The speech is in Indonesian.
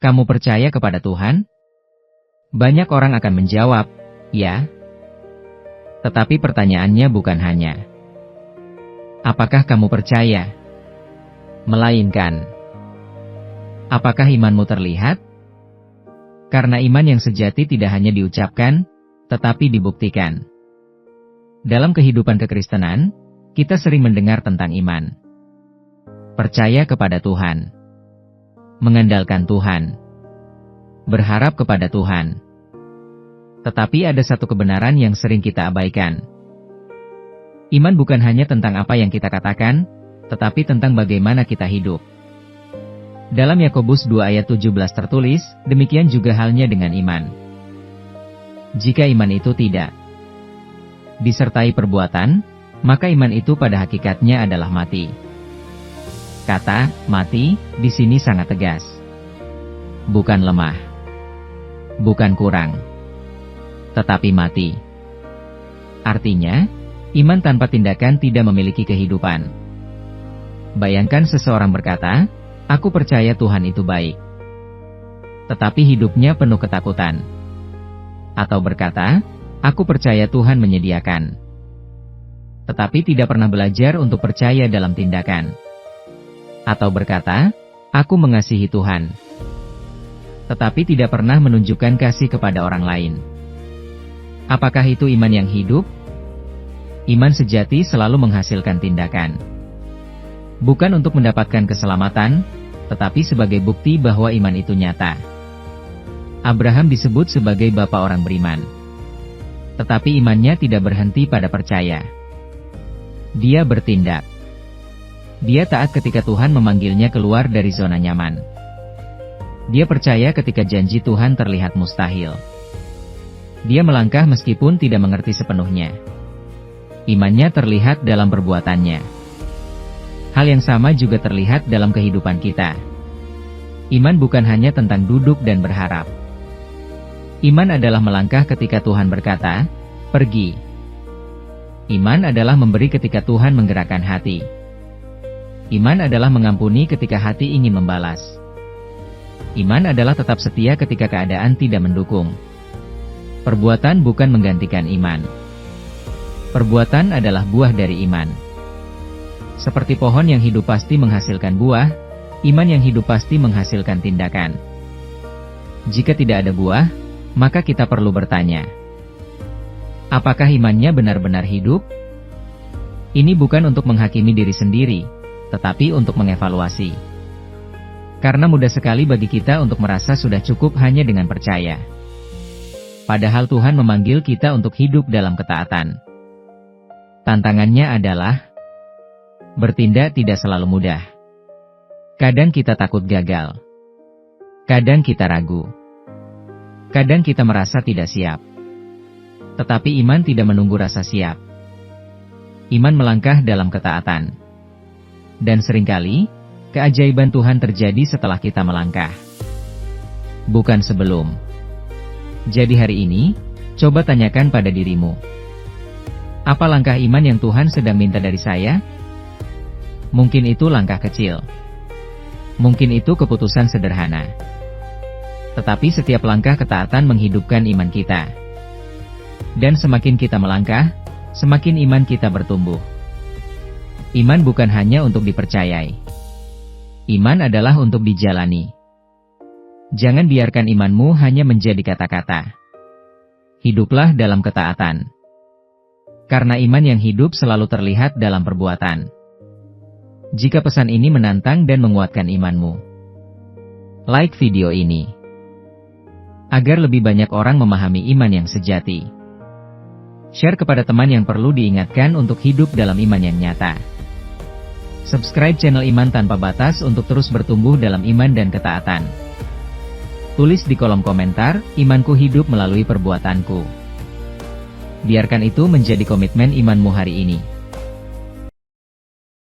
Kamu percaya kepada Tuhan? Banyak orang akan menjawab, ya. Tetapi pertanyaannya bukan hanya, apakah kamu percaya? Melainkan, apakah imanmu terlihat? Karena iman yang sejati tidak hanya diucapkan, tetapi dibuktikan. Dalam kehidupan kekristenan, kita sering mendengar tentang iman. Percaya kepada Tuhan. Mengandalkan Tuhan. Berharap kepada Tuhan. Tetapi ada satu kebenaran yang sering kita abaikan. Iman bukan hanya tentang apa yang kita katakan, tetapi tentang bagaimana kita hidup. Dalam Yakobus 2 ayat 17 tertulis, demikian juga halnya dengan iman. Jika iman itu tidak disertai perbuatan, maka iman itu pada hakikatnya adalah mati. Kata mati di sini sangat tegas. Bukan lemah. Bukan kurang. Tetapi mati. Artinya, iman tanpa tindakan tidak memiliki kehidupan. Bayangkan seseorang berkata, "Aku percaya Tuhan itu baik." Tetapi hidupnya penuh ketakutan. Atau berkata, "Aku percaya Tuhan menyediakan." Tetapi tidak pernah belajar untuk percaya dalam tindakan. Atau berkata, "Aku mengasihi Tuhan." Tetapi tidak pernah menunjukkan kasih kepada orang lain. Apakah itu iman yang hidup? Iman sejati selalu menghasilkan tindakan. Bukan untuk mendapatkan keselamatan, tetapi sebagai bukti bahwa iman itu nyata. Abraham disebut sebagai bapa orang beriman. Tetapi imannya tidak berhenti pada percaya. Dia bertindak. Dia taat ketika Tuhan memanggilnya keluar dari zona nyaman. Dia percaya ketika janji Tuhan terlihat mustahil. Dia melangkah meskipun tidak mengerti sepenuhnya. Imannya terlihat dalam perbuatannya. Hal yang sama juga terlihat dalam kehidupan kita. Iman bukan hanya tentang duduk dan berharap. Iman adalah melangkah ketika Tuhan berkata, "Pergi." Iman adalah memberi ketika Tuhan menggerakkan hati. Iman adalah mengampuni ketika hati ingin membalas. Iman adalah tetap setia ketika keadaan tidak mendukung. Perbuatan bukan menggantikan iman. Perbuatan adalah buah dari iman. Seperti pohon yang hidup pasti menghasilkan buah, iman yang hidup pasti menghasilkan tindakan. Jika tidak ada buah, maka kita perlu bertanya, apakah imannya benar-benar hidup? Ini bukan untuk menghakimi diri sendiri, tetapi untuk mengevaluasi. Karena mudah sekali bagi kita untuk merasa sudah cukup hanya dengan percaya. Padahal Tuhan memanggil kita untuk hidup dalam ketaatan. Tantangannya adalah, bertindak tidak selalu mudah. Kadang kita takut gagal. Kadang kita ragu. Kadang kita merasa tidak siap. Tetapi iman tidak menunggu rasa siap. Iman melangkah dalam ketaatan. Dan seringkali, keajaiban Tuhan terjadi setelah kita melangkah. Bukan sebelum. Jadi hari ini, coba tanyakan pada dirimu. Apa langkah iman yang Tuhan sedang minta dari saya? Mungkin itu langkah kecil. Mungkin itu keputusan sederhana. Tetapi setiap langkah ketaatan menghidupkan iman kita. Dan semakin kita melangkah, semakin iman kita bertumbuh. Iman bukan hanya untuk dipercayai. Iman adalah untuk dijalani. Jangan biarkan imanmu hanya menjadi kata-kata. Hiduplah dalam ketaatan. Karena iman yang hidup selalu terlihat dalam perbuatan. Jika pesan ini menantang dan menguatkan imanmu, like video ini. Agar lebih banyak orang memahami iman yang sejati. Share kepada teman yang perlu diingatkan untuk hidup dalam iman yang nyata. Subscribe channel Iman Tanpa Batas untuk terus bertumbuh dalam iman dan ketaatan. Tulis di kolom komentar, imanku hidup melalui perbuatanku. Biarkan itu menjadi komitmen imanmu hari ini.